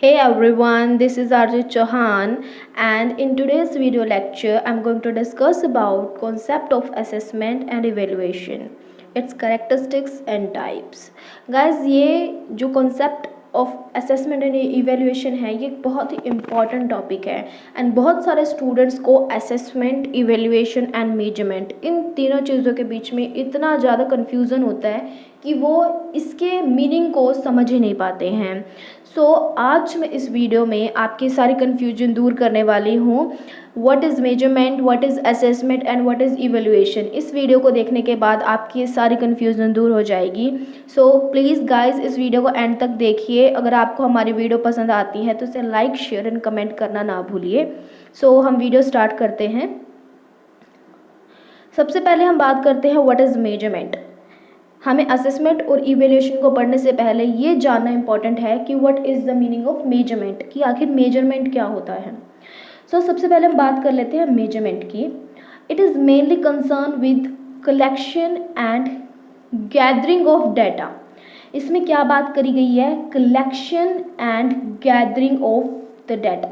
Hey everyone, this is Arjit Chauhan and in today's video lecture I'm going to discuss about concept of assessment and evaluation, its characteristics and types. Guys, ये जो concept of assessment and evaluation है ये बहुत ही important topic है and बहुत सारे students को assessment, evaluation and measurement इन तीनों चीज़ों के बीच में इतना ज़्यादा confusion होता है कि वो इसके मीनिंग को समझ ही नहीं पाते हैं। आज मैं इस वीडियो में आपकी सारी कन्फ्यूजन दूर करने वाली हूँ। What is measurement, what is assessment and what is evaluation. इस वीडियो को देखने के बाद आपकी ये सारी कन्फ्यूजन दूर हो जाएगी। प्लीज़ गाइस इस वीडियो को एंड तक देखिए। अगर आपको हमारी वीडियो पसंद आती है तो इसे लाइक, शेयर एंड कमेंट करना ना भूलिए। हम वीडियो स्टार्ट करते हैं। सबसे पहले हम बात करते हैं व्हाट इज़ मेजरमेंट। हमें असेसमेंट और इवैल्यूएशन को पढ़ने से पहले ये जानना इम्पॉर्टेंट है कि what is the meaning of measurement, कि आखिर मेजरमेंट क्या होता है। सबसे पहले हम बात कर लेते हैं मेजरमेंट की। It is mainly concern with collection and gathering of data. इसमें क्या बात करी गई है? Collection and gathering of the data.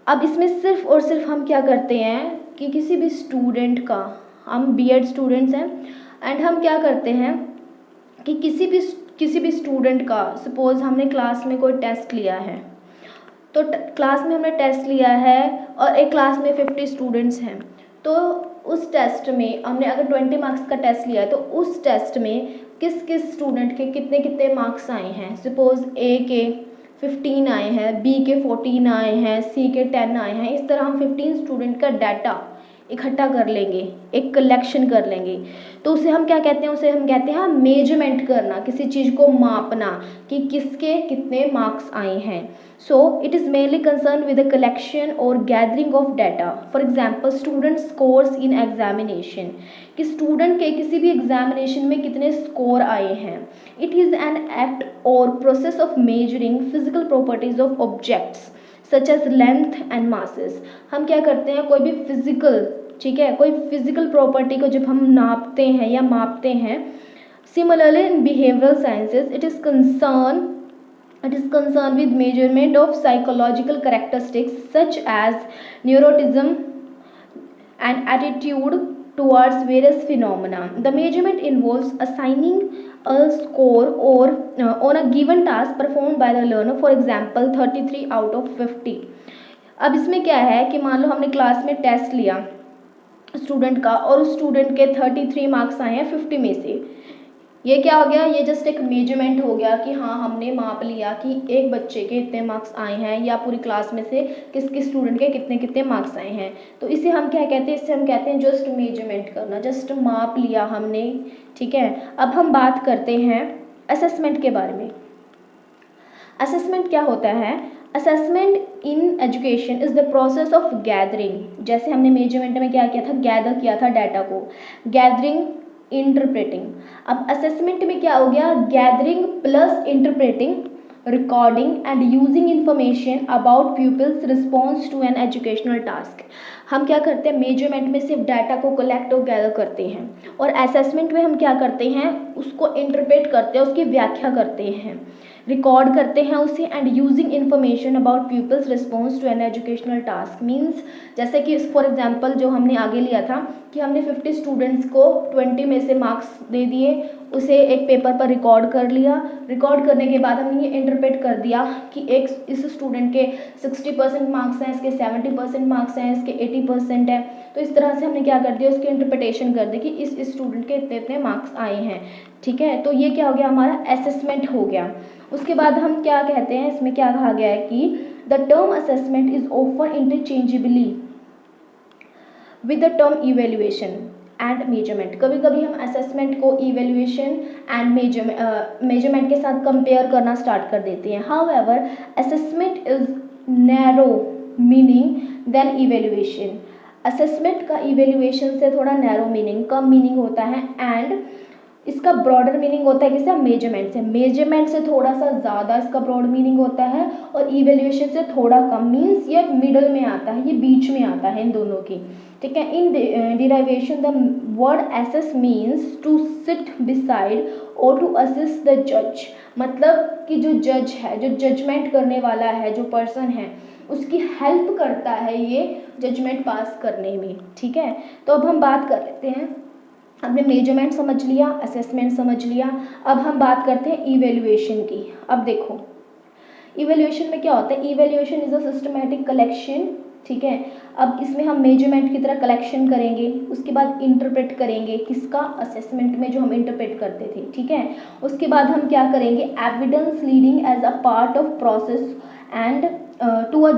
अब इसमें सिर्फ और सिर्फ हम क्या करते हैं कि किसी भी स्टूडेंट का, हम बीएड स्टूडेंट्स हैं एंड हम क्या करते हैं कि किसी भी स्टूडेंट का, सपोज़ हमने क्लास में कोई टेस्ट लिया है, तो क्लास में हमने टेस्ट लिया है और एक क्लास में 50 स्टूडेंट्स हैं, तो उस टेस्ट में हमने अगर 20 मार्क्स का टेस्ट लिया है तो उस टेस्ट में किस किस स्टूडेंट के कितने कितने मार्क्स आए हैं। सपोज़ ए के 15 आए हैं, बी के 14 आए हैं, सी के 10 आए हैं। इस तरह हम 15 स्टूडेंट का डाटा इकट्ठा कर लेंगे, एक कलेक्शन कर लेंगे, तो उसे हम क्या कहते हैं? उसे हम कहते हैं मेजरमेंट करना, किसी चीज़ को मापना कि किसके कितने मार्क्स आए हैं। It is mainly concern with the collection और gathering of data. For example student scores in examination, कि स्टूडेंट के किसी भी एग्जामिनेशन में कितने स्कोर आए हैं। इट इज़ एन एक्ट और process of measuring physical properties of objects such as length and masses. हम क्या करते हैं, कोई भी फिजिकल, ठीक है, कोई फिजिकल प्रॉपर्टी को जब हम नापते हैं या मापते हैं। Similarly in behavioural sciences it is concern with measurement of psychological characteristics such as neuroticism and attitude towards various phenomena. The measurement involves assigning a score or on a given task performed by the learner, for example 33 out of 50. अब इसमें क्या है कि मान लो हमने class में test लिया student का और उस स्टूडेंट के 33 मार्क्स आए हैं 50 में से। ये क्या हो गया? ये जस्ट एक मेजरमेंट हो गया कि हाँ हमने माप लिया कि एक बच्चे के इतने मार्क्स आए हैं या पूरी क्लास में से किस किस स्टूडेंट के कितने कितने मार्क्स आए हैं। तो इसे हम क्या कहते हैं? इसे हम कहते हैं जस्ट मेजरमेंट करना, जस्ट माप लिया हमने, ठीक है। अब हम बात करते हैं असेसमेंट के बारे में। असेसमेंट क्या होता है? Assessment in education is the process of gathering. जैसे हमने मेजरमेंट में क्या किया था? गैदर किया था डाटा को, गैदरिंग, इंटरप्रेटिंग। अब असेसमेंट में क्या हो गया? Gathering plus interpreting, recording and using information about people's response to an educational task. हम क्या करते हैं? मेजरमेंट में सिर्फ डाटा को कलेक्ट और गैदर करते हैं और असेसमेंट में हम क्या करते हैं? उसको इंटरप्रेट करते हैं, उसकी व्याख्या करते हैं, रिकॉर्ड करते हैं उसे and using information about people's response to an educational task. Means जैसे कि फॉर एग्जांपल जो हमने आगे लिया था कि हमने 50 स्टूडेंट्स को 20 में से मार्क्स दे दिए, उसे एक पेपर पर रिकॉर्ड कर लिया। रिकॉर्ड करने के बाद हमने ये इंटरप्रेट कर दिया कि एक इस स्टूडेंट के 60% मार्क्स हैं, इसके 70% मार्क्स हैं, इसके 80% है। तो इस तरह से हमने क्या कर दिया? उसकी इंटरप्रिटेशन कर दी कि इस स्टूडेंट के इतने इतने मार्क्स आए हैं, ठीक है। तो ये क्या हो गया? हमारा असेसमेंट हो गया। उसके बाद हम क्या कहते हैं? इसमें क्या कहा गया है कि the term assessment is often interchangeably with the term evaluation and measurement. कभी कभी हम असेसमेंट को इवेल्युएशन एंड मेजरमेंट के साथ कंपेयर करना स्टार्ट कर देते हैं। However assessment is narrow meaning than evaluation. Assessment का इवेल्युएशन से थोड़ा नैरो मीनिंग, कम मीनिंग होता है एंड इसका ब्रॉडर मीनिंग होता है किससे, मेजरमेंट से थोड़ा सा ज़्यादा इसका ब्रॉड मीनिंग होता है, और इवेल्युएशन से थोड़ा कम, मीन्स ये मिडल में आता है, ये बीच में आता है इन दोनों की, ठीक है। In derivation the word assess means to sit beside और टू असिस्ट द जज, मतलब कि जो जज है, जो जजमेंट करने वाला है, जो पर्सन है, उसकी हेल्प करता है ये जजमेंट पास करने में, ठीक है। तो अब हम बात कर लेते हैं, हमने मेजरमेंट समझ लिया, असेसमेंट समझ लिया, अब हम बात करते हैं इवेल्युएशन की। अब देखो इवेल्युएशन में क्या होता है, evaluation is a systematic collection, ठीक है। अब इसमें हम मेजरमेंट की तरह कलेक्शन करेंगे, उसके बाद इंटरप्रेट करेंगे, किसका, असेसमेंट में जो हम इंटरप्रेट करते थे, ठीक है। उसके बाद हम क्या करेंगे, evidence leading as a part of process and to a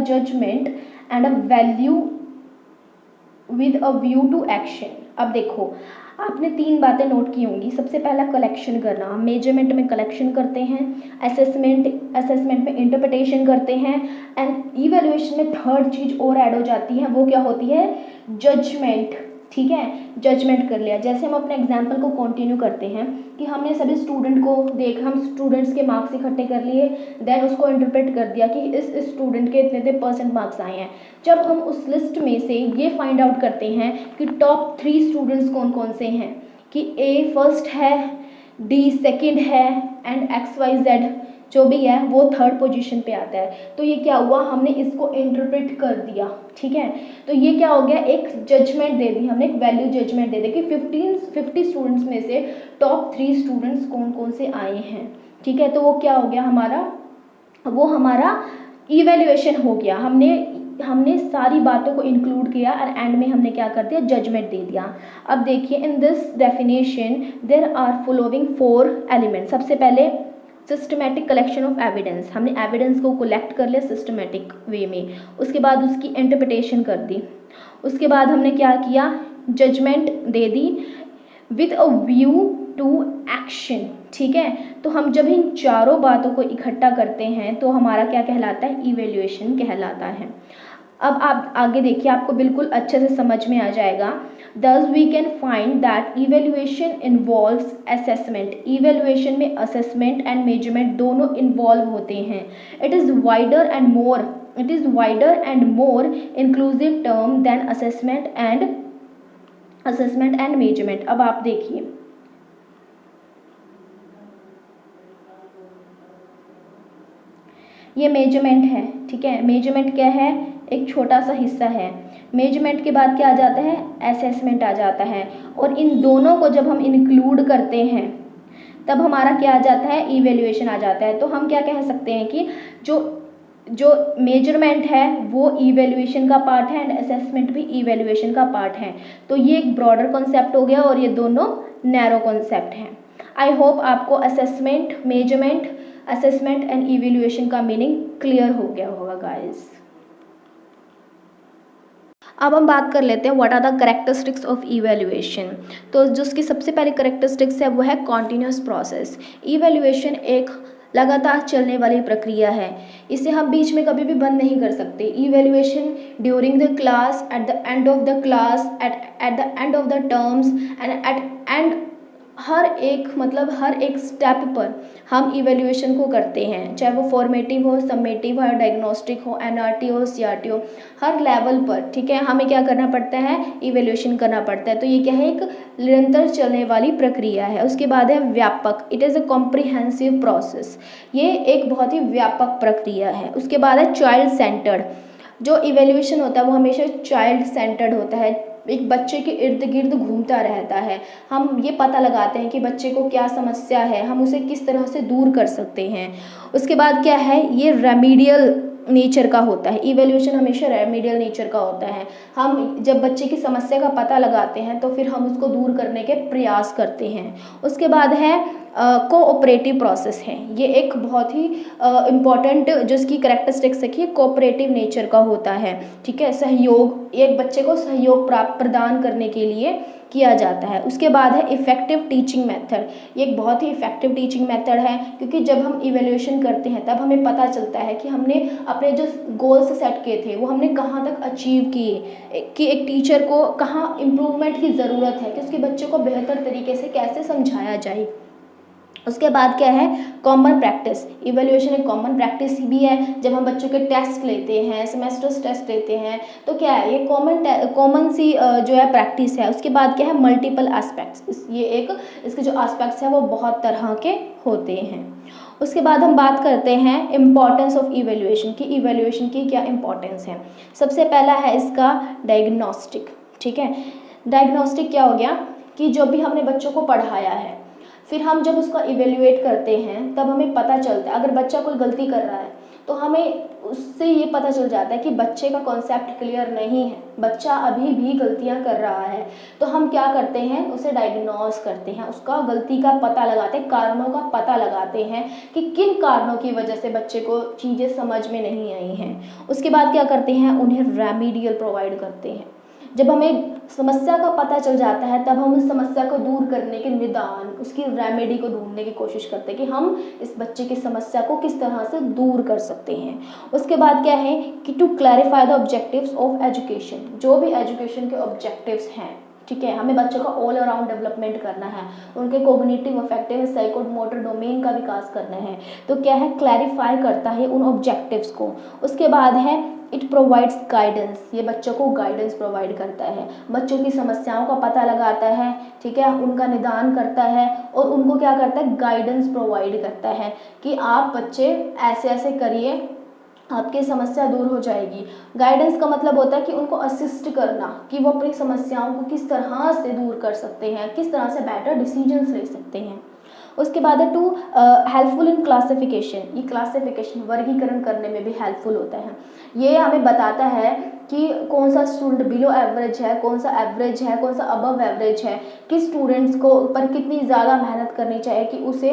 judgement and a value with a view to action. अब देखो आपने 3 बातें नोट की होंगी। सबसे पहला कलेक्शन करना, मेजरमेंट में कलेक्शन करते हैं, असेसमेंट में इंटरप्रिटेशन करते हैं, एंड इवैल्यूएशन में थर्ड चीज़ और ऐड हो जाती है, वो क्या होती है, जजमेंट, ठीक है। जजमेंट कर लिया, जैसे हम अपने एग्जाम्पल को कंटिन्यू करते हैं कि हमने सभी स्टूडेंट को हम स्टूडेंट्स के मार्क्स इकट्ठे कर लिए, देन उसको इंटरप्रेट कर दिया कि इस स्टूडेंट के इतने % मार्क्स आए हैं। जब हम उस लिस्ट में से ये फाइंड आउट करते हैं कि टॉप 3 स्टूडेंट्स कौन कौन से हैं, कि ए फर्स्ट है, डी सेकंड है, एंड XYZ जो भी है वो थर्ड पोजीशन पे आता है, तो ये क्या हुआ, हमने इसको इंटरप्रेट कर दिया, ठीक है। तो ये क्या हो गया, एक जजमेंट दे दी हमने, एक वैल्यू जजमेंट दे दी कि 50 स्टूडेंट्स में से टॉप 3 स्टूडेंट्स कौन कौन से आए हैं, ठीक है। तो वो क्या हो गया हमारा, वो हमारा इवैल्यूएशन हो गया, हमने सारी बातों को इंक्लूड किया और एंड में हमने क्या कर दिया, जजमेंट दे दिया। अब देखिए in this definition there are following 4 element. सबसे पहले सिस्टमैटिक कलेक्शन ऑफ एविडेंस, हमने एविडेंस को कलेक्ट कर लिया सिस्टमैटिक वे में, उसके बाद उसकी इंटरप्रिटेशन कर दी, उसके बाद हमने क्या किया, जजमेंट दे दी with a view to action, ठीक है। तो हम जब इन चारों बातों को इकट्ठा करते हैं तो हमारा क्या कहलाता है, इवैल्यूएशन कहलाता है। अब आप आगे देखिए, आपको बिल्कुल अच्छे से समझ में आ जाएगा। Thus we can find that evaluation involves assessment. Evaluation में assessment and measurement दोनों involve होते हैं. It is wider and more inclusive term than assessment and measurement. अब आप देखिए, ये मेजरमेंट है, ठीक है। मेजरमेंट क्या है, एक छोटा सा हिस्सा है। मेजरमेंट के बाद क्या आ जाता है, असेसमेंट आ जाता है, और इन दोनों को जब हम इंक्लूड करते हैं तब हमारा क्या आ जाता है, इवैल्यूएशन आ जाता है। तो हम क्या कह सकते हैं कि जो मेजरमेंट है वो इवैल्यूएशन का पार्ट है एंड असेसमेंट भी इवैल्यूएशन का पार्ट है। तो ये एक ब्रॉडर कॉन्सेप्ट हो गया और ये दोनों नैरो कॉन्सेप्ट हैं। आई होप आपको assessment, measurement, assessment and evaluation का मीनिंग क्लियर हो गया होगा गाइस। अब हम बात कर लेते हैं what are the characteristics of evaluation. तो जो उसकी सबसे पहले कैरेक्टरिस्टिक्स है वो है कॉन्टिन्यूस प्रोसेस। इवैल्यूएशन एक लगातार चलने वाली प्रक्रिया है, इसे हम बीच में कभी भी बंद नहीं कर सकते। Evaluation during the class, at the end of the class, at the end of the terms and हर एक स्टेप पर हम इवैल्यूएशन को करते हैं, चाहे वो फॉर्मेटिव हो, समेटिव हो, डायग्नोस्टिक हो, एनआरटी हो, सीआरटी हो, हर लेवल पर, ठीक है, हमें क्या करना पड़ता है, इवैल्यूएशन करना पड़ता है। तो ये क्या है, एक निरंतर चलने वाली प्रक्रिया है। उसके बाद है व्यापक, it is a comprehensive process, ये एक बहुत ही व्यापक प्रक्रिया है। उसके बाद है चाइल्ड सेंटर्ड, जो इवैल्यूएशन होता है वो हमेशा चाइल्ड सेंटर्ड होता है, एक बच्चे के इर्द गिर्द घूमता रहता है। हम ये पता लगाते हैं कि बच्चे को क्या समस्या है, हम उसे किस तरह से दूर कर सकते हैं। उसके बाद क्या है, ये रेमीडियल नेचर का होता है। इवैल्यूएशन हमेशा रेमीडियल नेचर का होता है। हम जब बच्चे की समस्या का पता लगाते हैं तो फिर हम उसको दूर करने के प्रयास करते हैं। उसके बाद है कोऑपरेटिव प्रोसेस है, ये एक बहुत ही इम्पॉर्टेंट जो इसकी कैरेक्टरिस्टिक्स है कि कोऑपरेटिव नेचर का होता है, ठीक है। सहयोग, एक बच्चे को सहयोग प्रदान करने के लिए किया जाता है। उसके बाद है इफ़ेक्टिव टीचिंग मेथड। ये एक बहुत ही इफ़ेक्टिव टीचिंग मेथड है, क्योंकि जब हम इवैल्यूएशन करते हैं तब हमें पता चलता है कि हमने अपने जो गोल्स सेट किए थे वो हमने कहाँ तक अचीव किए, कि एक टीचर को कहाँ इम्प्रूवमेंट की ज़रूरत है, कि उसके बच्चों को बेहतर तरीके से कैसे समझाया जाए। उसके बाद क्या है, कॉमन प्रैक्टिस। इवैल्यूएशन एक कॉमन प्रैक्टिस भी है। जब हम बच्चों के टेस्ट लेते हैं, सेमेस्टर्स टेस्ट लेते हैं, तो क्या है, ये कॉमन सी जो है प्रैक्टिस है। उसके बाद क्या है, मल्टीपल एस्पेक्ट्स। ये एक इसके जो एस्पेक्ट्स हैं वो बहुत तरह के होते हैं। उसके बाद हम बात करते हैं इम्पॉर्टेंस ऑफ इवैल्यूएशन, की इवैल्यूएशन की क्या इम्पॉर्टेंस है। सबसे पहला है इसका डायग्नोस्टिक। ठीक है, डायग्नोस्टिक क्या हो गया, कि जो भी हमने बच्चों को पढ़ाया है, फिर हम जब उसका इवेल्युएट करते हैं तब हमें पता चलता है, अगर बच्चा कोई गलती कर रहा है तो हमें उससे ये पता चल जाता है कि बच्चे का कॉन्सेप्ट क्लियर नहीं है, बच्चा अभी भी गलतियां कर रहा है। तो हम क्या करते हैं, उसे डायग्नोस करते हैं, उसका गलती का पता लगाते हैं, कारणों का पता लगाते हैं कि किन कारणों की वजह से बच्चे को चीज़ें समझ में नहीं आई हैं। उसके बाद क्या करते हैं, उन्हें रेमीडियल प्रोवाइड करते हैं। जब हमें समस्या का पता चल जाता है तब हम उस समस्या को दूर करने के निदान, उसकी रेमेडी को ढूंढने की कोशिश करते हैं कि हम इस बच्चे की समस्या को किस तरह से दूर कर सकते हैं। उसके बाद क्या है, कि to clarify the objectives of education. जो भी एजुकेशन के ऑब्जेक्टिव्स हैं, ठीक है, हमें बच्चों का ऑल अराउंड डेवलपमेंट करना है, उनके कोग्निटिव, अफेक्टिव, साइकोमोटर डोमेन का विकास करना है, तो क्या है, क्लैरिफाई करता है उन ऑब्जेक्टिव्स को। उसके बाद है इट प्रोवाइड्स गाइडेंस। ये बच्चों को गाइडेंस प्रोवाइड करता है, बच्चों की समस्याओं का पता लगाता है, ठीक है, उनका निदान करता है और उनको क्या करता है, गाइडेंस प्रोवाइड करता है कि आप बच्चे ऐसे ऐसे करिए, आपकी समस्या दूर हो जाएगी। गाइडेंस का मतलब होता है कि उनको असिस्ट करना, कि वो अपनी समस्याओं को किस तरह से दूर कर सकते हैं, किस तरह से बेटर डिसीजंस ले सकते हैं। उसके बाद है टू हेल्पफुल इन क्लासिफिकेशन। ये क्लासिफिकेशन वर्गीकरण करने में भी हेल्पफुल होता है। ये हमें बताता है कि कौन सा स्टूडेंट बिलो एवरेज है, कौन सा एवरेज है, कौन सा अबव एवरेज है, किस स्टूडेंट्स को पर कितनी ज़्यादा मेहनत करनी चाहिए कि उसे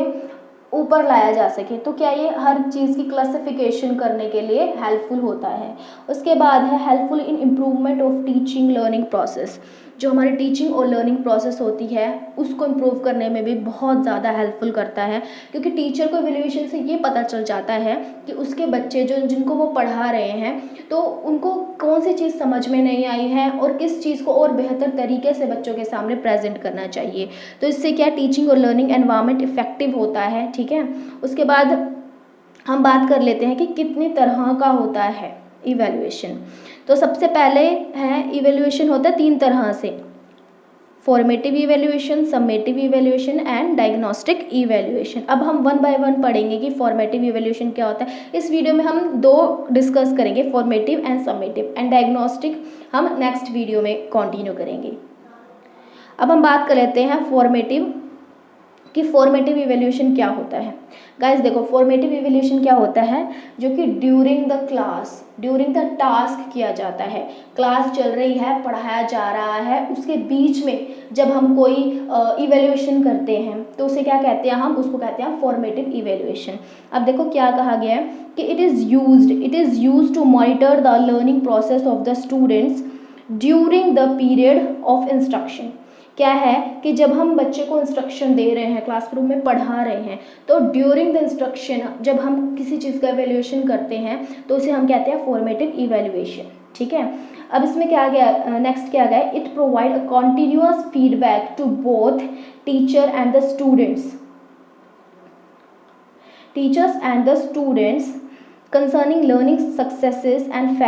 ऊपर लाया जा सके। तो क्या ये हर चीज़ की क्लासिफिकेशन करने के लिए हेल्पफुल होता है। उसके बाद है helpful in improvement of teaching learning process. जो हमारी टीचिंग और लर्निंग प्रोसेस होती है उसको इम्प्रूव करने में भी बहुत ज़्यादा हेल्पफुल करता है, क्योंकि टीचर को इवैल्यूएशन से ये पता चल जाता है कि उसके बच्चे जो जिनको वो पढ़ा रहे हैं तो उनको कौन सी चीज़ समझ में नहीं आई है और किस चीज़ को और बेहतर तरीके से बच्चों के सामने प्रेजेंट करना चाहिए। तो इससे क्या टीचिंग और लर्निंग एनवायरनमेंट इफेक्टिव होता है। ठीक है, उसके बाद हम बात कर लेते हैं कि कितनी तरह का होता है इवैल्यूएशन। तो सबसे पहले है इवैल्यूएशन होता है 3 तरह से, formative evaluation, summative evaluation and diagnostic evaluation. अब हम 1 बाय 1 पढ़ेंगे कि फॉर्मेटिव इवैल्यूएशन क्या होता है। इस वीडियो में हम 2 डिस्कस करेंगे, formative and summative, and diagnostic हम नेक्स्ट वीडियो में कंटिन्यू करेंगे। अब हम बात कर लेते हैं फॉर्मेटिव, कि फॉर्मेटिव इवैल्यूएशन क्या होता है। गाइस देखो, फॉर्मेटिव इवैल्यूएशन क्या होता है, जो कि during the class, during the task किया जाता है। क्लास चल रही है, पढ़ाया जा रहा है, उसके बीच में जब हम कोई इवैल्यूएशन करते हैं तो उसे क्या कहते हैं, हम उसको कहते हैं फॉर्मेटिव इवैल्यूएशन। अब देखो क्या कहा गया है कि it is used to monitor the learning process of the students during the period of instruction. क्या है कि जब हम बच्चे को इंस्ट्रक्शन दे रहे हैं, क्लासरूम में पढ़ा रहे हैं, तो ड्यूरिंग द इंस्ट्रक्शन जब हम किसी चीज़ का इवैल्यूएशन करते हैं तो उसे हम कहते हैं फॉर्मेटिव इवैल्यूएशन। ठीक है, अब इसमें क्या गया, नेक्स्ट क्या गया, it provide a continuous feedback to both teachers and the students concerning learning successes and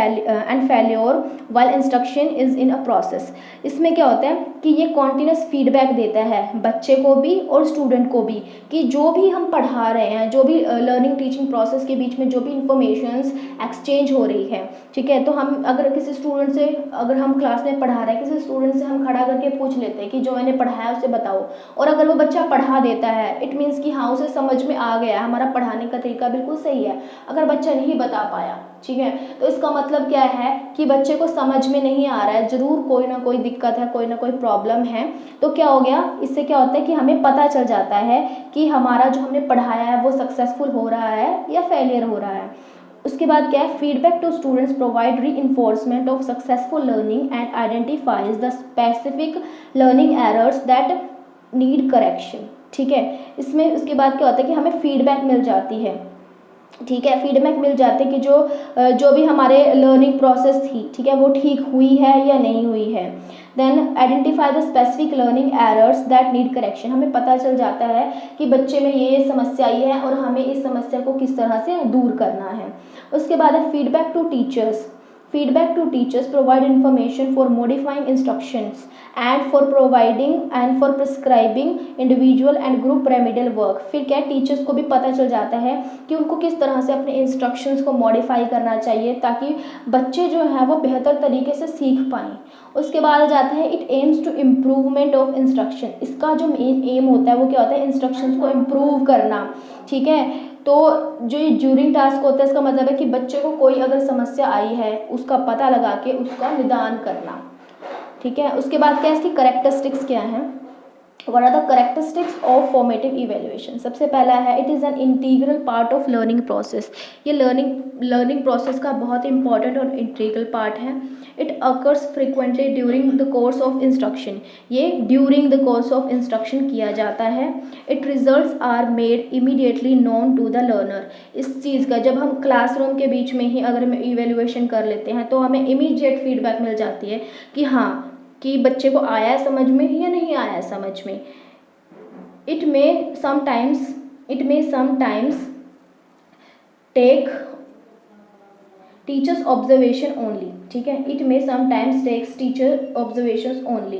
failure while instruction is in a process। इसमें क्या होता है कि ये कॉन्टिन्यूस फीडबैक देता है बच्चे को भी और स्टूडेंट को भी, कि जो भी हम पढ़ा रहे हैं, जो भी लर्निंग टीचिंग प्रोसेस के बीच में जो भी इंफॉर्मेशंस एक्सचेंज हो रही है, ठीक है, तो हम अगर किसी स्टूडेंट से, अगर हम क्लास में पढ़ा रहे हैं, किसी स्टूडेंट से हम खड़ा करके पूछ लेते हैं कि जो मैंने पढ़ाया उसे बताओ, और अगर वो बच्चा पढ़ा देता है, इट मीन्स कि हाँ उसे समझ में आ गया, हमारा पढ़ाने का तरीका बिल्कुल सही है। अगर बच्चा नहीं बता पाया, ठीक है, तो इसका मतलब क्या है कि बच्चे को समझ में नहीं आ रहा है, जरूर कोई ना कोई दिक्कत है, कोई ना कोई प्रॉब्लम है। तो क्या हो गया, इससे क्या होता है कि हमें पता चल जाता है कि हमारा जो हमने पढ़ाया है वो सक्सेसफुल हो रहा है या फेलियर हो रहा है। उसके बाद क्या है, फीडबैक टू स्टूडेंट्स प्रोवाइड री enforcement of successful learning and identifies the specific learning errors that need correction. ठीक है, इसमें उसके बाद क्या होता है कि हमें फीडबैक मिल जाती है। ठीक है, फीडबैक मिल जाते हैं कि जो भी हमारे लर्निंग प्रोसेस थी, ठीक है, वो ठीक हुई है या नहीं हुई है। Then identify the specific learning errors that need correction, हमें पता चल जाता है कि बच्चे में ये समस्या आई है और हमें इस समस्या को किस तरह से दूर करना है। उसके बाद है feedback to teachers. Feedback to teachers provide information for modifying instructions and for providing and for prescribing individual and group remedial work। फिर क्या टीचर्स को भी पता चल जाता है कि उनको किस तरह से अपने इंस्ट्रक्शंस को मॉडिफाई करना चाहिए ताकि बच्चे जो हैं वो बेहतर तरीके से सीख पाएँ। उसके बाद जाता है it aims to improvement of instruction. इसका जो मेन एम होता है वो क्या होता है, इंस्ट्रक्शंस को इम्प्रूव करना। ठीक है, तो जो ये ड्यूरिंग टास्क होता है इसका मतलब है कि बच्चे को कोई अगर समस्या आई है उसका पता लगा के उसका निदान करना। ठीक है, उसके बाद क्या है, इसकी करेक्टरिस्टिक्स क्या हैं, what are the characteristics of formative evaluation. सबसे पहला है it is an integral part of learning process. ये लर्निंग प्रोसेस का बहुत इंपॉर्टेंट और इंटीग्रल पार्ट है। It occurs frequently during the course of instruction, ये during the course of instruction किया जाता है। It results are made immediately known to the learner. इस चीज़ का जब हम क्लासरूम के बीच में ही अगर हम इवेल्युएशन कर लेते हैं तो हमें इमीडिएट फीडबैक मिल जाती है कि हाँ कि बच्चे को आया है समझ में या नहीं आया है समझ में। It may sometimes take teachers observation only. ठीक है, it may sometimes takes teacher observations only.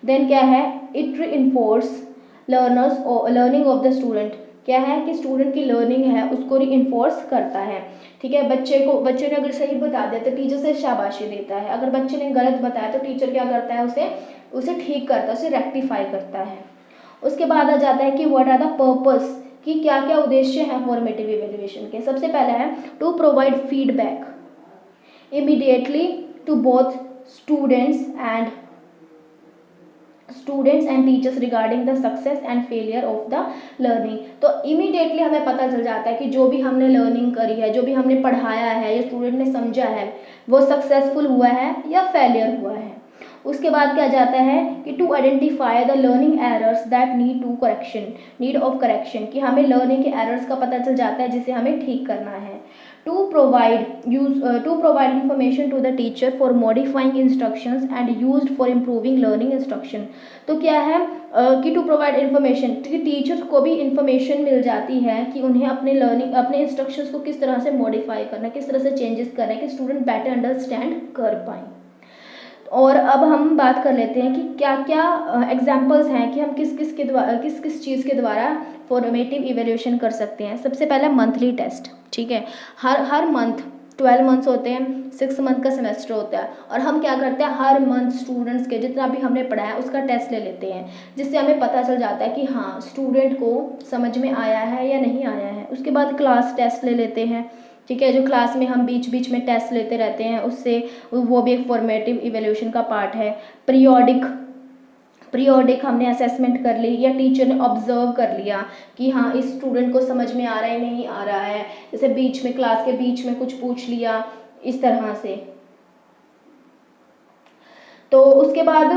Then क्या है, it reinforce learning of the student. क्या है कि स्टूडेंट की लर्निंग है उसको रीइंफोर्स करता है। ठीक है, बच्चे ने अगर सही बता दिया तो टीचर से शाबाशी देता है, अगर बच्चे ने गलत बताया तो टीचर क्या करता है, उसे ठीक करता है, उसे रेक्टिफाई करता है। उसके बाद आ जाता है कि व्हाट आर द पर्पस, कि क्या क्या उद्देश्य हैं फॉर्मेटिव इवेल्युएशन के। सबसे पहला है to provide feedback immediately to both students and teachers regarding the success and failure of the learning। तो immediately हमें पता चल जाता है कि जो भी हमने लर्निंग करी है, जो भी हमने पढ़ाया है या स्टूडेंट ने समझा है वो सक्सेसफुल हुआ है या फेलियर हुआ है। उसके बाद क्या जाता है कि to identify the learning errors that need of correction, कि हमें लर्निंग के एरर्स का पता चल जाता है जिसे हमें ठीक करना है। To provide information to the teacher for modifying instructions and used for improving learning instruction. तो क्या है कि टू प्रोवाइड इन्फॉर्मेशन, टीचर्स को भी इंफॉर्मेशन मिल जाती है कि उन्हें अपने इंस्ट्रक्शंस को किस तरह से मॉडिफाई करना, किस तरह से चेंजेस करना है कि स्टूडेंट बेटर अंडरस्टैंड कर पाएँ। और अब हम बात कर लेते हैं कि क्या क्या एग्जाम्पल्स हैं कि हम किस किस चीज़ के द्वारा फॉर्मेटिव इवेल्युएशन कर सकते हैं। सबसे पहला मंथली टेस्ट। ठीक है, हर मंथ 12 मंथ्स होते हैं, 6 मंथ का सेमेस्टर होता है और हम क्या करते हैं हर मंथ स्टूडेंट्स के जितना भी हमने पढ़ाया उसका टेस्ट ले लेते हैं, जिससे हमें पता चल जाता है कि हाँ स्टूडेंट को समझ में आया है या नहीं आया है। उसके बाद क्लास टेस्ट ले लेते हैं। ठीक है, जो क्लास में हम बीच बीच में टेस्ट लेते रहते हैं उससे वो भी एक फॉर्मेटिव इवेल्यूशन का पार्ट है। पीरियोडिक हमने असेसमेंट कर ली या टीचर ने ऑब्जर्व कर लिया कि हाँ इस स्टूडेंट को समझ में आ रहा है नहीं आ रहा है, जैसे बीच में क्लास के बीच में कुछ पूछ लिया इस तरह से। तो उसके बाद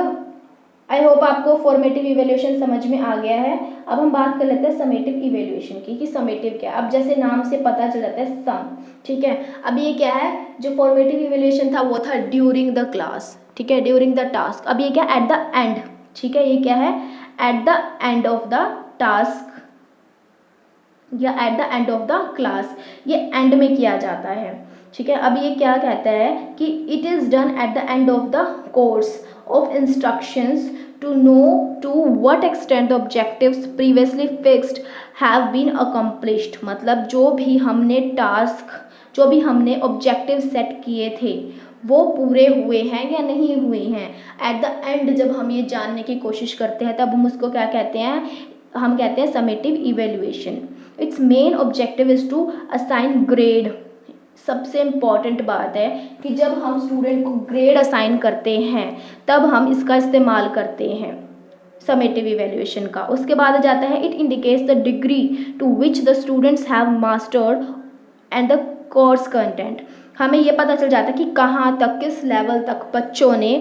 आई होप आपको फॉर्मेटिव इवेल्यूशन समझ में आ गया है। अब हम बात कर लेते हैं समेटिव इवेल्यूशन की कि समेटिव क्या है। अब जैसे नाम से पता चल जाता है सम। ठीक है, अब ये क्या है, जो फॉर्मेटिव इवेल्यूशन था वो था ड्यूरिंग द क्लास। ठीक है, ड्यूरिंग द टास्क। अब ये क्या एट द एंड। ठीक है, ये क्या है at the end of the task या at the end of the class, ये एंड में किया जाता है। ठीक है, अब ये क्या कहता है कि it is done at the end of the course of instructions to know to what extent the objectives previously fixed have been accomplished। मतलब जो भी हमने टास्क, जो भी हमने ऑब्जेक्टिव सेट किए थे वो पूरे हुए हैं या नहीं हुए हैं। एट द एंड जब हम ये जानने की कोशिश करते हैं तब हम उसको क्या कहते हैं, हम कहते हैं summative evaluation. Its main objective is to assign grade. सबसे इम्पॉर्टेंट बात है कि जब हम स्टूडेंट को ग्रेड असाइन करते हैं तब हम इसका इस्तेमाल करते हैं समेटिव इवेल्युएशन का। उसके बाद जाता है it indicates the degree to which the students have mastered and the course content, हमें ये पता चल जाता है कि कहाँ तक, किस लेवल तक बच्चों ने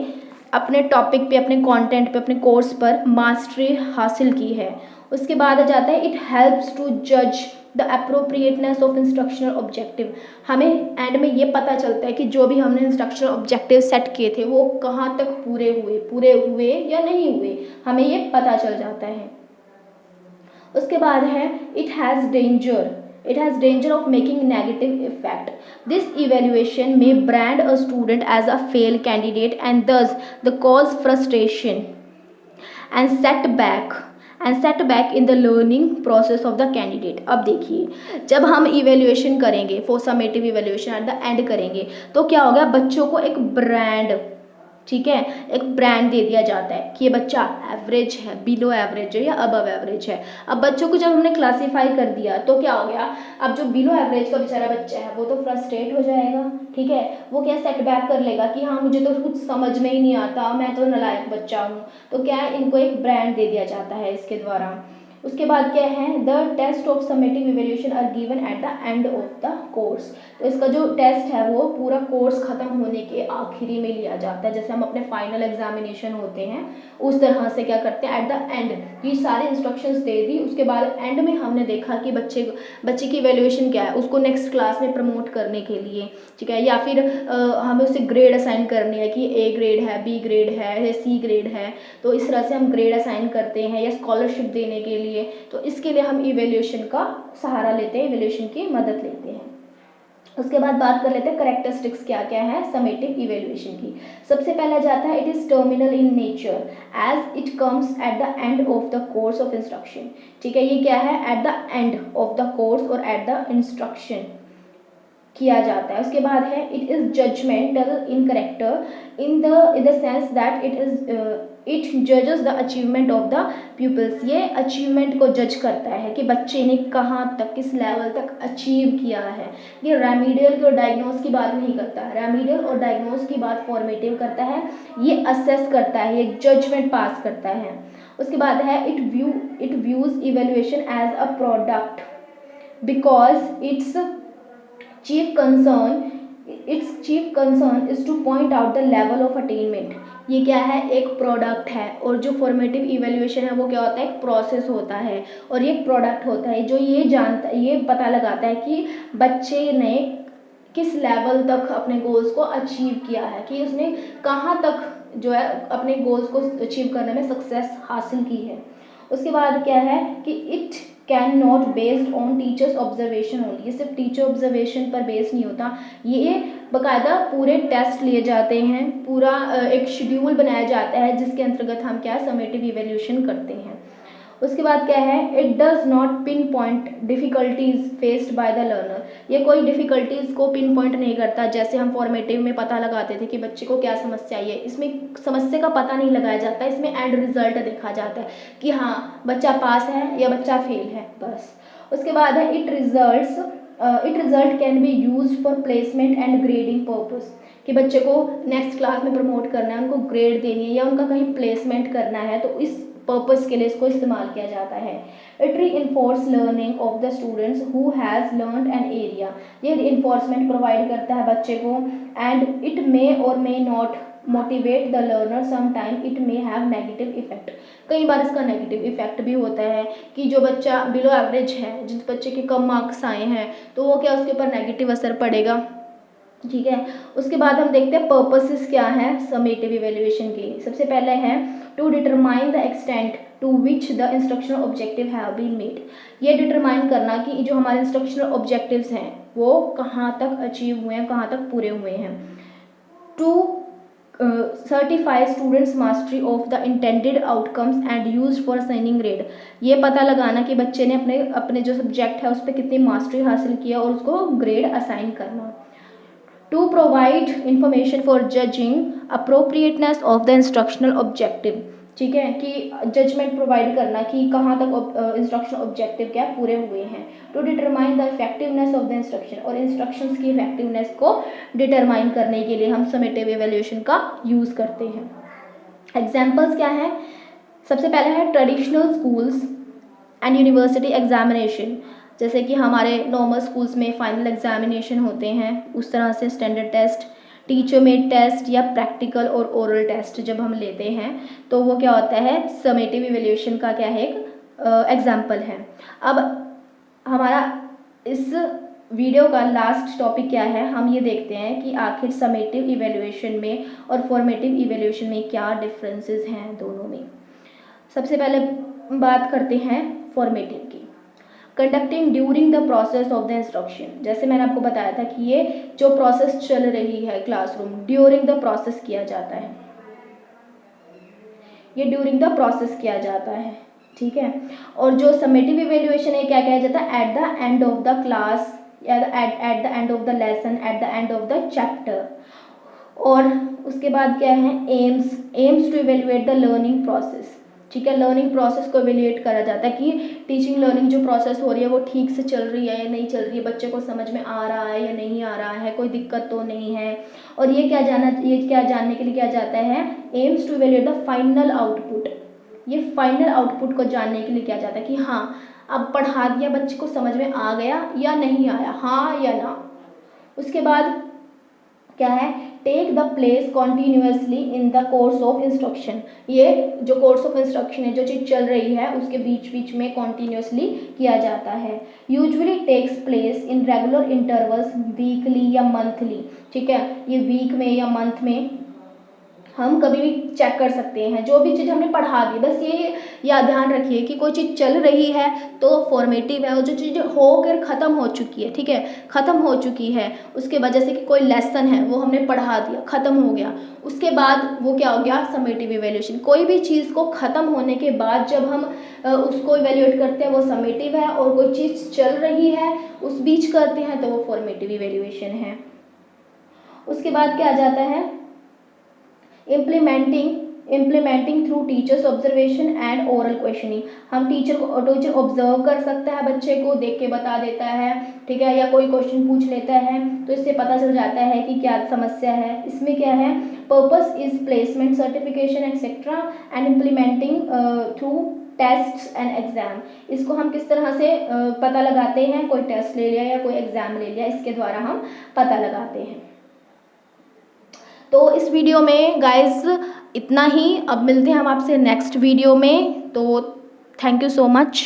अपने टॉपिक पे, अपने कंटेंट पे, अपने कोर्स पर मास्टरी हासिल की है। उसके बाद आ जाता है इट हेल्प्स टू जज the appropriateness of instructional objective, हमें एंड में ये पता चलता है कि जो भी हमने इंस्ट्रक्शनल ऑब्जेक्टिव सेट किए थे वो कहाँ तक पूरे हुए या नहीं हुए, हमें ये पता चल जाता है। उसके बाद है it has danger of making negative effect, this evaluation में brand a student as a fail candidate and thus the cause frustration and setback in the learning process of the candidate. अब देखिए, जब हम इवेल्युएशन करेंगे, for summative evaluation at the end करेंगे, तो क्या हो गया, बच्चों को एक ब्रांड, ठीक है, एक ब्रांड दे दिया जाता है कि ये बच्चा एवरेज है, बिलो एवरेज है या अबव एवरेज है। अब बच्चों को जब हमने क्लासीफाई कर दिया तो क्या हो गया, अब जो बिलो एवरेज का बेचारा बच्चा है वो तो फ्रस्ट्रेट हो जाएगा, ठीक है, वो क्या सेटबैक कर लेगा कि हाँ मुझे तो कुछ समझ में ही नहीं आता, मैं तो नालायक बच्चा हूँ। तो क्या है, इनको एक ब्रांड दे दिया जाता है इसके द्वारा। उसके बाद क्या है, the test of summative evaluation are given at the end of the course, तो इसका जो टेस्ट है वो पूरा कोर्स खत्म होने के आखिरी में लिया जाता है, जैसे हम अपने फाइनल एग्जामिनेशन होते हैं उस तरह से क्या करते हैं, एट द एंड ये सारे इंस्ट्रक्शंस दे दी, उसके बाद एंड में हमने देखा कि बच्चे की इवेल्युएशन क्या है, उसको नेक्स्ट क्लास में प्रमोट करने के लिए, ठीक है, या फिर हमें उसे ग्रेड असाइन करनी है कि ए ग्रेड है, बी ग्रेड है या सी ग्रेड है, तो इस तरह से हम ग्रेड असाइन करते हैं, या स्कॉलरशिप देने के लिए, तो इसके लिए हम इवेल्युएशन का सहारा लेते हैं, इवेल्युएशन की मदद लेते हैं। उसके बाद बात कर लेते हैं करेक्टरिस्टिक्स क्या क्या है समेटिव इवेल्युएशन की। सबसे पहला जाता है it is terminal in nature as it comes at the end of the course of instruction, ठीक है, ये क्या है, at the end of the course और एट द इंस्ट्रक्शन किया जाता है। उसके बाद है it is judgmental in character in the sense that it जजेस the achievement of the pupils, ये अचीवमेंट को जज करता है कि बच्चे ने कहाँ तक, किस लेवल तक अचीव किया है। ये रेमीडियल और डायग्नोस की बात नहीं करता, रेमीडियल और डायग्नोस की बात फॉर्मेटिव करता है, ये असेस करता है, ये जजमेंट पास करता है। उसके बाद है it views evaluation as a product because its chief concern is to point out the level of attainment, ये क्या है, एक प्रोडक्ट है, और जो फॉर्मेटिव इवेल्युएशन है वो क्या होता है, एक प्रोसेस होता है, और ये एक प्रोडक्ट होता है जो ये पता लगाता है कि बच्चे ने किस लेवल तक अपने गोल्स को अचीव किया है, कि उसने कहाँ तक जो है अपने गोल्स को अचीव करने में सक्सेस हासिल की है। उसके बाद क्या है कि it can not based on teachers observation only, ये सिर्फ टीचर ऑब्जर्वेशन पर बेस नहीं होता, ये बाकायदा पूरे टेस्ट लिए जाते हैं, पूरा एक शेड्यूल बनाया जाता है जिसके अंतर्गत हम क्या समेटिव इवेल्युएशन करते हैं। उसके बाद क्या है it does not pin point difficulties faced by the learner, ये कोई डिफ़िकल्टीज़ को पिन पॉइंट नहीं करता, जैसे हम फॉर्मेटिव में पता लगाते थे कि बच्चे को क्या समस्या आई है, इसमें समस्या का पता नहीं लगाया जाता, इसमें एंड रिजल्ट देखा जाता है कि हाँ बच्चा पास है या बच्चा फेल है, बस। उसके बाद है it result can be use for placement and grading purpose, कि बच्चे को नेक्स्ट क्लास में प्रमोट करना है, उनको ग्रेड देनी है या उनका कहीं प्लेसमेंट करना है, तो इस पर्पस के लिए इसको इस्तेमाल किया जाता है। It reinforce learning of the students who has learned an area, ये रीइंफोर्समेंट प्रोवाइड करता है बच्चे को, एंड इट मे और may not motivate the learner, some time it may have negative effect, कई बार इसका नेगेटिव इफेक्ट भी होता है कि जो बच्चा बिलो एवरेज है, जिस बच्चे के कम मार्क्स आए हैं, तो वो क्या उसके ऊपर नेगेटिव असर पड़ेगा, ठीक है। उसके बाद हम देखते हैं पर्पसेस क्या है समेटिव इवेल्युएशन की। सबसे पहले है to determine the extent to which the instructional objective have been made, ये डिटरमाइन करना कि जो हमारे इंस्ट्रक्शनल ऑब्जेक्टिव्स हैं वो कहाँ तक अचीव हुए हैं, कहाँ तक पूरे हुए हैं। To certify students mastery of the intended outcomes and use for assigning grade, ये पता लगाना कि बच्चे ने अपने जो सब्जेक्ट है उस पर कितनी मास्टरी हासिल किया और उसको ग्रेड असाइन करना। To provide information for judging appropriateness of the instructional objective, ठीक है, कि जजमेंट प्रोवाइड करना कि कहाँ तक इंस्ट्रक्शनल ऑब्जेक्टिव क्या पूरे हुए हैं। To determine the effectiveness of the instruction, और इंस्ट्रक्शंस की इफेक्टिवनेस को डिटरमाइन करने के लिए हम समेटिव इवेल्युएशन का यूज़ करते हैं। एग्जाम्पल्स क्या हैं, सबसे पहले है traditional schools and university examination जैसे कि हमारे नॉर्मल स्कूल्स में फाइनल एग्जामिनेशन होते हैं, उस तरह से standard test, teacher made test या प्रैक्टिकल और ओरल टेस्ट जब हम लेते हैं तो वो क्या होता है, समेटिव इवैल्यूएशन का क्या है, एक एग्जाम्पल है। अब हमारा इस वीडियो का लास्ट टॉपिक क्या है, हम ये देखते हैं कि आखिर समेटिव इवैल्यूएशन में और फॉर्मेटिव इवैल्यूएशन में क्या डिफरेंसेस हैं दोनों में। सबसे पहले बात करते हैं फॉर्मेटिव की। Conducting during the process of the instruction, जैसे मैंने आपको बताया था कि ये जो प्रोसेस चल रही है क्लासरूम, ड्यूरिंग द प्रोसेस किया जाता है, ये ड्यूरिंग द प्रोसेस किया जाता है, ठीक है। और जो समेटिव इवैल्यूएशन है क्या किया जाता है, at the end of the class या at the end of the lesson, at the end of the chapter. और उसके बाद क्या है, aims to evaluate the learning process, ठीक है। लर्निंग प्रोसेस को इवेल्युएट करा जाता है कि टीचिंग लर्निंग जो प्रोसेस हो रही है वो ठीक से चल रही है या नहीं चल रही है, बच्चे को समझ में आ रहा है या नहीं आ रहा है, कोई दिक्कत तो नहीं है। और ये क्या जानने के लिए क्या जाता है, aims to evaluate the final output, ये फाइनल आउटपुट को जानने के लिए क्या जाता है कि हाँ अब पढ़ा दिया, बच्चे को समझ में आ गया या नहीं आया, हाँ या ना। उसके बाद क्या है, take the place continuously in the course of instruction, ये जो कोर्स ऑफ इंस्ट्रक्शन है, जो चीज़ चल रही है उसके बीच बीच में कॉन्टीन्यूसली किया जाता है। Usually takes place in regular intervals, weekly या मंथली, ठीक है। ये वीक में या मंथ में हम कभी भी चेक कर सकते हैं जो भी चीज़ हमने पढ़ा दी। बस ये या ध्यान रखिए कि कोई चीज़ चल रही है तो फॉर्मेटिव है, और जो चीज़ होकर ख़त्म हो चुकी है, ठीक है, ख़त्म हो चुकी है, उसके बाद जैसे कि कोई लेसन है वो हमने पढ़ा दिया, ख़त्म हो गया, उसके बाद वो क्या हो गया, समेटिव इवैल्यूएशन। कोई भी चीज़ को ख़त्म होने के बाद जब हम उसको इवैल्यूएट करते हैं वो समेटिव है, और कोई चीज़ चल रही है उस बीच करते हैं तो वो फॉर्मेटिव इवैल्यूएशन है। उसके बाद क्या आ जाता है, implementing through teachers observation and oral questioning. हम टीचर ऑब्जर्व कर सकता है, बच्चे को देख के बता देता है, ठीक है, या कोई क्वेश्चन पूछ लेता है तो इससे पता चल जाता है कि क्या समस्या है। इसमें क्या है, purpose is placement, certification etcetera, and implementing through test and exam. इसको हम किस तरह से पता लगाते हैं, कोई टेस्ट ले लिया या कोई एग्जाम ले लिया, इसके द्वारा हम पता लगाते हैं। तो इस वीडियो में गाइस इतना ही, अब मिलते हैं हम आपसे नेक्स्ट वीडियो में। तो थैंक यू सो मच।